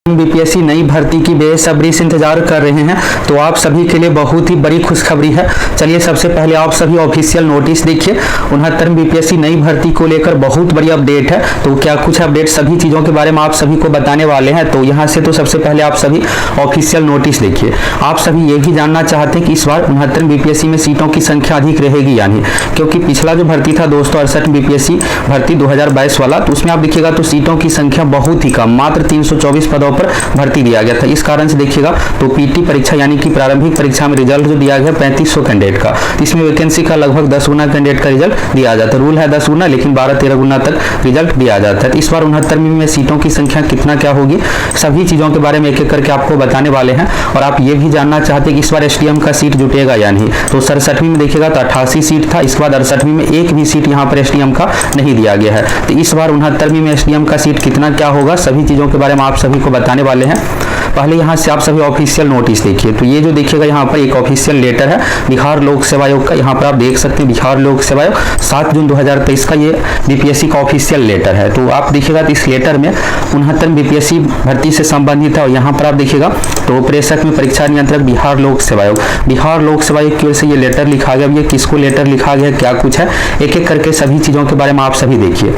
BPSC नई भर्ती की बेसब्री से इंतजार कर रहे हैं तो आप सभी के लिए बहुत ही बड़ी खुशखबरी है। चलिए सबसे पहले आप सभी ऑफिशियल नोटिस देखिए। 69वीं बीपीएससी नई भर्ती को लेकर बहुत बड़ी अपडेट है। तो क्या कुछ अपडेट सभी चीज़ों के बारे में आप सभी को बताने वाले हैं। तो यहाँ से तो सबसे पहले आप सभी ऑफिशियल नोटिस देखिए। आप सभी ये भी जानना चाहते हैं कि इस बार 69वीं बीपीएससी में सीटों की संख्या अधिक रहेगी या नहीं, क्योंकि पिछला जो भर्ती था दोस्तों 68 बीपीएससी भर्ती 2022 वाला, तो उसमें आप देखिएगा तो सीटों की संख्या बहुत ही कम, मात्र 324 पदों पर भर्ती दिया गया था। इस कारण से देखिएगा तो पीटी परीक्षा यानी कि प्रारंभिक परीक्षा में रिजल्ट जो दिया गया 3500 कैंडिडेट का, इसमें वैकेंसी का लगभग 10 गुना कैंडिडेट का रिजल्ट दिया जाता है। रूल है 10 गुना, लेकिन 12-13 गुना तक रिजल्ट दिया जाता है। इस बार 69वीं में सीटों की संख्या कितना क्या होगी, सभी चीजों के बारे में एक एक करके आपको बताने वाले हैं। और आप ये भी जानना चाहते हैं कि इस बार एसटीएम का सीट जुटेगा या नहीं। तो 67वीं में देखिएगा तो 88 सीट था, इसके बाद 68वीं में एक भी सीट यहाँ पर एसटीएम का नहीं दिया गया है। तो इस बार 69वीं में एसटीएम का सीट कितना क्या होगा, सभी चीजों के बारे में आप सभी को बताने वाले हैं। पहले यहाँ से आप सभी ऑफिशियल नोटिस देखिए। तो ये जो देखिएगा यहाँ पर एक ऑफिशियल लेटर है बिहार लोक सेवा आयोग का। यहाँ पर आप देख सकते हैं बिहार लोक सेवा आयोग 7 जून 2023 का ये बीपीएससी का ऑफिशियल लेटर है। तो आप देखिएगा तो इस लेटर में 69वीं बीपीएससी भर्ती से संबंधित है। और यहाँ पर आप देखिएगा तो प्रेषक में परीक्षा नियंत्रक बिहार लोक सेवा आयोग, बिहार लोक सेवा आयोग की ओर से ये लेटर लिखा गया। ये किसको लेटर लिखा गया, क्या कुछ है, एक एक करके सभी चीजों के बारे में आप सभी देखिए।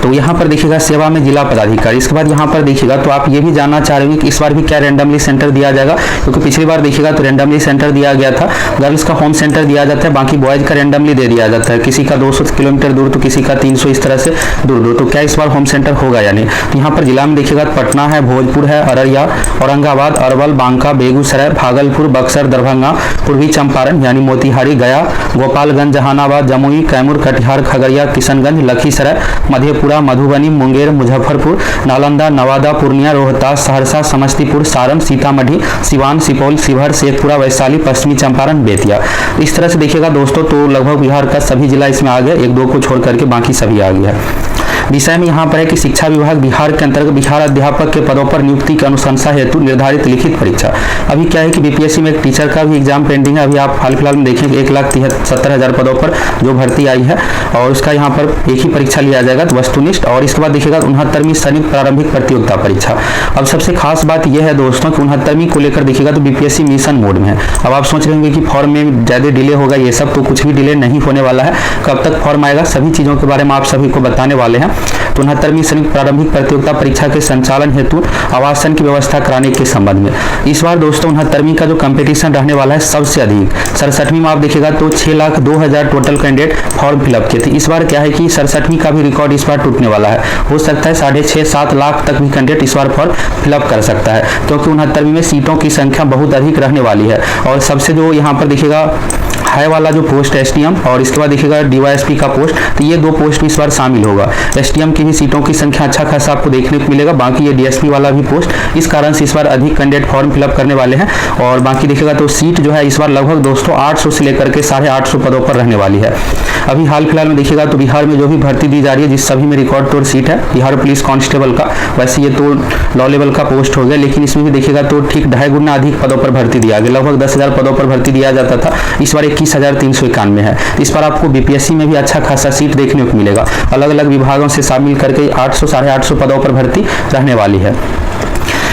तो यहाँ पर देखिएगा सेवा में जिला पदाधिकारी, इसके बाद यहाँ पर देखिएगा तो आप ये भी जानना चाह रहे हैं कि इस बार भी क्या रैंडमली सेंटर दिया जाएगा, क्योंकि पिछली बार देखिएगा तो रैंडमली सेंटर दिया गया था। गर्ल्स का होम सेंटर दिया जाता है, बाकी बॉयज का रैंडमली दे दिया जाता है, किसी का 200 किलोमीटर दूर तो किसी का 300, इस तरह से दूर दूर। तो क्या इस बार होम सेंटर होगा या नहीं। तो यहाँ पर जिला में देखिएगा पटना है, भोजपुर है, अररिया, औरंगाबाद, अरवल, बांका, बेगूसराय, भागलपुर, बक्सर, दरभंगा, पूर्वी चंपारण यानी मोतिहारी, गया, गोपालगंज, जहानाबाद, जमुई, कैमूर, कटिहार, खगड़िया, किशनगंज, लखीसराय, मधेपुरा, मधुबनी, मुंगेर, मुजफ्फरपुर, नालंदा, नवादा, पूर्णिया, रोहतास, सहरसा, समस्तीपुर, सारण, सीतामढ़ी, सिवान, सुपौल, शिवहर, शेखपुरा, वैशाली, पश्चिमी चंपारण, बेतिया। इस तरह से देखिएगा दोस्तों तो लगभग बिहार का सभी जिला इसमें आ गया, एक दो को छोड़ करके बाकी सभी आ गया है। विषय में यहाँ पर है कि शिक्षा विभाग बिहार के अंतर्गत बिहार अध्यापक के पदों पर नियुक्ति की अनुशंसा हेतु निर्धारित लिखित परीक्षा। अभी क्या है कि बीपीएससी में एक टीचर का भी एग्जाम पेंडिंग है। अभी आप हाल फिलहाल में देखें 1,70,000 पदों पर जो भर्ती आई है और उसका यहाँ पर एक ही परीक्षा लिया जाएगा तो वस्तुनिष्ठ। और इसके बाद देखिएगा 69वीं संयुक्त प्रारंभिक प्रतियोगिता परीक्षा। अब सबसे खास बात यह है दोस्तों कि 69वीं को लेकर देखिएगा तो बीपीएससी मिशन मोड में है। अब आप सोच रहे होंगे कि फॉर्म में ज्यादा डिले होगा, ये सब तो कुछ भी डिले नहीं होने वाला है। कब तक फॉर्म आएगा, सभी चीजों के बारे में आप सभी को बताने वाले हैं। तो 69वीं संयुक्त प्रारंभिक प्रतियोगिता परीक्षा के संचालन हेतु आवासन की व्यवस्था कराने के संबंध में इस बार दोस्तों 69वीं का जो कंपटीशन रहने वाला है सबसे अधिक 67वीं में आप देखिएगा तो 6,02,000 टोटल कैंडिडेट फॉर्म फिलअप किए थे। इस बार क्या है कि 67वीं का भी रिकॉर्ड इस बार टूटने वाला है। हो सकता है 6.5-7 लाख तक भी कैंडिडेट इस बार फॉर्म फिलअप कर सकता है, क्योंकि 69वीं में सीटों की संख्या बहुत अधिक रहने वाली है। और सबसे जो यहाँ पर देखिएगा है वाला जो पोस्ट एसटीएम और इसके बाद देखिएगा डीवाईएसपी का पोस्ट, तो ये दो पोस्ट भी इस बार शामिल होगा। एसटीएम की भी सीटों की संख्या अच्छा खासा आपको देखने को मिलेगा, बाकी ये डीएसपी वाला भी पोस्ट, इस कारण से इस बार अधिक कैंडिडेट फॉर्म फिलअप करने वाले हैं। और बाकी देखिएगा तो सीट जो है इस बार लगभग दोस्तों 800 से लेकर के 850 पदों पर रहने वाली है। अभी हाल फिलहाल में देखिएगा तो बिहार में जो भी भर्ती दी जा रही है जिस सभी में रिकॉर्ड तोड़ सीट है बिहार पुलिस कांस्टेबल का, वैसे ये तो लॉ लेवल का पोस्ट हो गया, लेकिन इसमें भी देखिएगा तो ठीक 2.5 गुना अधिक पदों पर भर्ती दिया गया। लगभग 10,000 पदों पर भर्ती दिया जाता था, इस बार 21,391 है। इस बार आपको बीपीएससी में भी अच्छा खासा सीट देखने को मिलेगा। अलग अलग विभागों से शामिल करके 800 850 पदों पर भर्ती रहने वाली है।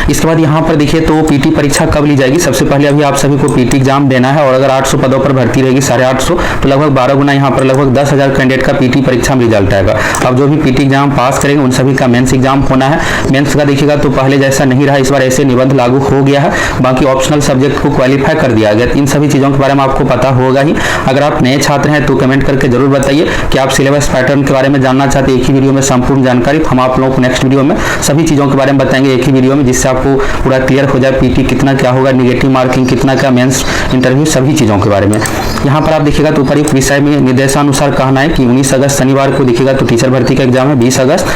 इसके बाद यहाँ पर देखिए तो पीटी परीक्षा कब ली जाएगी। सबसे पहले अभी आप सभी को पीटी एग्जाम देना है और अगर 800 पदों पर भर्ती रहेगी 850 तो लगभग 12 गुना यहाँ पर लगभग 10,000 कैंडिडेट का पीटी परीक्षा में रिजल्ट आएगा। अब जो भी पीटी एग्जाम पास करेंगे उन सभी का मेंस एग्जाम होना है। मेंस का देखिएगा तो पहले जैसा नहीं रहा, इस बार ऐसे निबंध लागू हो गया है, बाकी ऑप्शनल सब्जेक्ट को क्वालिफाई कर दिया गया। इन सभी चीज़ों के बारे में आपको पता होगा ही। अगर आप नए छात्र हैं तो कमेंट करके जरूर बताइए कि आप सिलेबस पैटर्न के बारे में जानना चाहते हैं। एक ही वीडियो में संपूर्ण जानकारी हम आप लोगों को नेक्स्ट वीडियो में सभी चीज़ों के बारे में बताएंगे एक ही वीडियो में, जिससे आपको पूरा क्लियर हो जाए पीटी कितना क्या होगा, नेगेटिव मार्किंग कितना क्या, मेंस इंटरव्यू सभी चीज़ों के बारे में। यहाँ पर आप देखिएगा तो ऊपर विषय में निर्देशानुसार कहना है कि 19 अगस्त शनिवार को देखिएगा तो टीचर भर्ती का एग्जाम है, 20 अगस्त,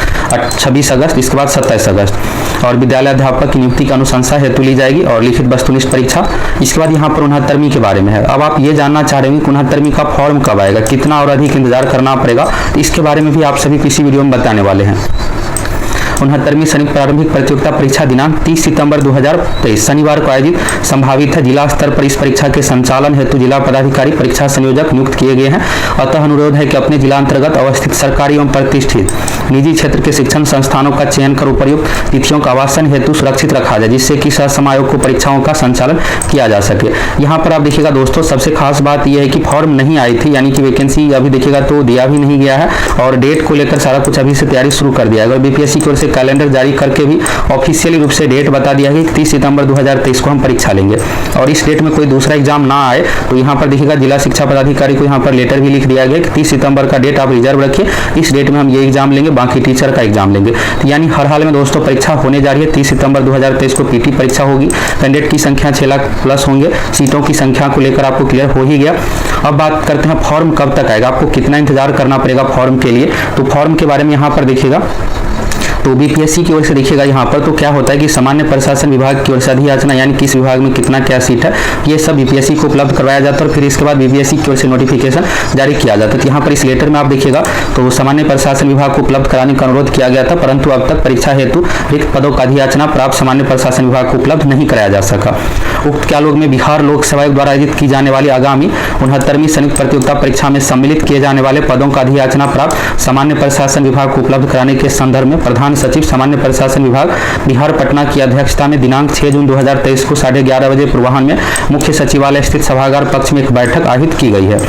26 अगस्त, इसके बाद 27 अगस्त। और विद्यालय अध्यापक की नियुक्ति की अनुशंसा हेतु ली जाएगी और लिखित वस्तुनिष्ठ परीक्षा। इसके बाद यहाँ पर 69वीं के बारे में है। अब आप ये जानना चाह रहे हैं कि 69वीं का फॉर्म कब आएगा, कितना और अधिक इंतजार करना पड़ेगा, इसके बारे में भी आप सभी किसी वीडियो में बताने वाले हैं। 69वीं संयुक्त प्रारंभिक प्रतियोगिता परीक्षा दिनांक 30 सितंबर 2023 शनिवार को आयोजित संभावित है। जिला स्तर पर इस परीक्षा के संचालन हेतु जिला पदाधिकारी परीक्षा संयोजक नियुक्त किए गए हैं। अतः अनुरोध है कि अपने जिला अंतर्गत अवस्थित सरकारी एवं प्रतिष्ठित निजी क्षेत्र के शिक्षण संस्थानों का चयन कर उपयुक्त तिथियों का आवासन हेतु सुरक्षित रखा जाए, जिससे कि समय आयोग को परीक्षाओं का संचालन किया जा सके। यहाँ पर आप देखिएगा दोस्तों, सबसे खास बात यह है कि फॉर्म नहीं आई थी, यानी कि वैकेंसी अभी देखिएगा तो दिया भी नहीं गया है और डेट को लेकर सारा कुछ अभी से तैयारी शुरू कर दिया है। और बीपीएससी की ओर से कैलेंडर जारी करके भी ऑफिशियली रूप से डेट बता दिया है कि 30 सितंबर 2023 को हम परीक्षा लेंगे। और इस डेट में कोई दूसरा एग्जाम ना आए तो यहाँ पर देखिएगा जिला शिक्षा पदाधिकारी को यहाँ पर लेटर भी लिख दिया गया कि 30 सितंबर का डेट आप रिजर्व रखिए, इस डेट में हम ये एग्जाम लेंगे, बाकी टीचर का एग्जाम लेंगे। तो यानी हर हाल में दोस्तों परीक्षा होने जा रही है। 30 सितंबर 2023 को पीटी परीक्षा होगी। कैंडिडेट की संख्या 6 लाख प्लस होंगे। सीटों की संख्या को लेकर आपको क्लियर हो ही गया। अब बात करते हैं फॉर्म कब तक आएगा, आपको कितना इंतजार करना पड़ेगा फॉर्म के लिए। तो फॉर्म के बारे में यहाँ पर देखिएगा तो बीपीएससी की ओर से देखिएगा यहाँ पर तो क्या होता है कि सामान्य प्रशासन विभाग की ओर से अधियाचना, यानी किस विभाग में कितना क्या सीट है, ये सब बीपीएससी को उपलब्ध करवाया जाता है और फिर इसके बाद बीपीएससी की ओर से नोटिफिकेशन जारी किया जाता है। तो यहाँ पर इस लेटर में आप देखिएगा तो सामान्य प्रशासन विभाग को उपलब्ध कराने का अनुरोध किया गया था, परंतु अब तक परीक्षा हेतु रिक्त पदों का अधियाचना प्राप्त सामान्य प्रशासन विभाग को उपलब्ध नहीं कराया जा सका। उक्त कैलोग में बिहार लोक सेवा आयोग द्वारा आयोजित की जाने वाली आगामी 69वीं संयुक्त प्रतियोगिता परीक्षा में सम्मिलित किए जाने वाले पदों का अधियाचना प्राप्त सामान्य प्रशासन विभाग को उपलब्ध कराने के संदर्भ में प्रधान सचिव सामान्य प्रशासन विभाग बिहार पटना की अध्यक्षता में दिनांक 6 जून 2023 को 11:30 बजे पूर्वाह्न में मुख्य सचिवालय स्थित सभागार कक्ष में एक बैठक आयोजित की गई है।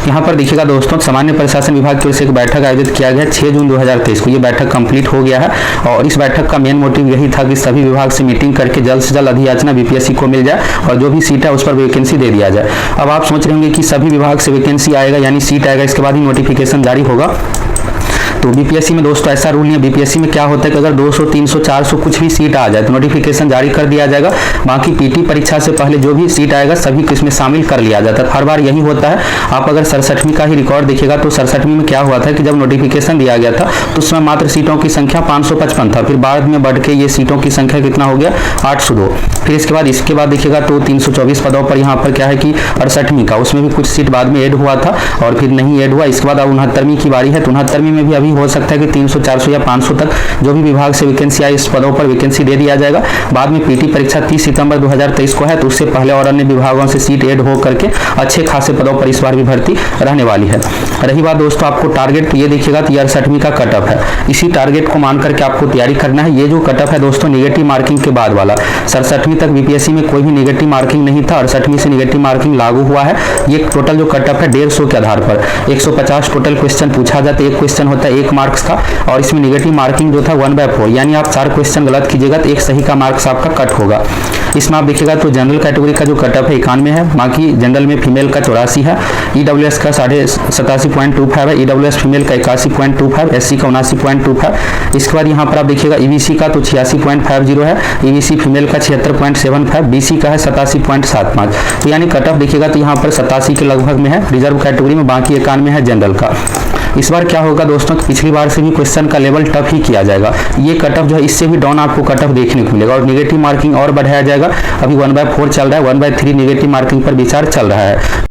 यहाँ पर देखिएगा दोस्तों सामान्य प्रशासन विभाग की ओर से एक बैठक आयोजित किया गया 6 जून 2023 को। ये बैठक कंप्लीट हो गया है और इस बैठक का मेन मोटिव यही था कि सभी विभाग से मीटिंग करके जल्द से जल्द अधियाचना बीपीएससी को मिल जाए और जो भी सीट है उस पर वैकेंसी दे दिया जाए। अब आप सोच रहे होंगे कि सभी विभाग से वैकेंसी आएगा यानी सीट आएगा, इसके बाद ही नोटिफिकेशन जारी होगा। तो बीपीएससी में दोस्तों ऐसा रूल नहीं है। बीपीएससी में क्या होता है कि अगर 200, 300, 400 कुछ भी सीट आ जाए तो नोटिफिकेशन जारी कर दिया जाएगा। बाकी पीटी परीक्षा से पहले जो भी सीट आएगा सभी को इसमें शामिल कर लिया जाता है। हर बार यही होता है। आप अगर 67वीं का ही रिकॉर्ड देखिएगा तो 67वीं में क्या हुआ था कि जब नोटिफिकेशन दिया गया था तो उसमें मात्र सीटों की संख्या 555 था, फिर बाद में बढ़ के ये सीटों की संख्या कितना हो गया 802। फिर इसके बाद देखिएगा तो 324 पदों पर यहाँ पर क्या है कि 68वीं का उसमें भी कुछ सीट बाद में ऐड हुआ था और फिर नहीं ऐड हुआ। इसके बाद अब 69वीं की बारी है तो 69वीं में भी अभी हो सकता है कि 300, 400 या 500 तक जो भी विभाग से वैकेंसी आई इस पदों पर वैकेंसी दे दिया जाएगा। बाद में पीटी परीक्षा 30 सितंबर 2023 को है तो उससे पहले और अन्य विभागों से सीट ऐड हो करके अच्छे खासे पदों पर इस बार भी भर्ती रहने वाली है। रही बात दोस्तों आपको टारगेट, तो ये देखिएगा तो 68वीं का कट ऑफ है। इसी टारगेट को मान करके आपको तैयारी करना है। ये जो कट ऑफ है दोस्तों नेगेटिव मार्किंग के बाद वाला, 67वीं तक बीपीएससी में कोई भी नेगेटिव मार्किंग नहीं था, 68वीं से नेगेटिव मार्किंग लागू हुआ है। ये टोटल जो कट ऑफ है 150 के आधार पर 150 टोटल क्वेश्चन पूछा जाता है। एक क्वेश्चन होता है 1 मार्क्स का और इसमें नेगेटिव मार्किंग जो था 1/4, यानी आप 4 क्वेश्चन गलत कीजिएगा तो एक सही का मार्क्स आपका कट होगा। इसमें आप देखिएगा तो जनरल कैटेगरी का जो कट ऑफ है 91 है, बाकी जनरल में फीमेल का 84 है, ईडब्ल्यूएस का 87.25 है, ईडब्ल्यूएस फीमेल का 81.25, एससी का 79.25। इसके बाद यहाँ पर आप देखिएगा ईबीसी का तो 86.50 है, ईबीसी फीमेल का 76.75, बीसी का है 87.75। तो यानी कट ऑफ देखिएगा तो यहाँ पर 87 के लगभग में है रिजर्व कैटेगरी में, बाकी 91 है जनरल का। इस बार क्या होगा दोस्तों, पिछली बार से भी क्वेश्चन का लेवल टफ ही किया जाएगा। ये कट ऑफ जो है इससे भी डाउन आपको कट ऑफ देखने को मिलेगा और नेगेटिव मार्किंग और बढ़ाया जाएगा। अभी 1/4 चल रहा है, 1/3 नेगेटिव मार्किंग पर विचार चल रहा है।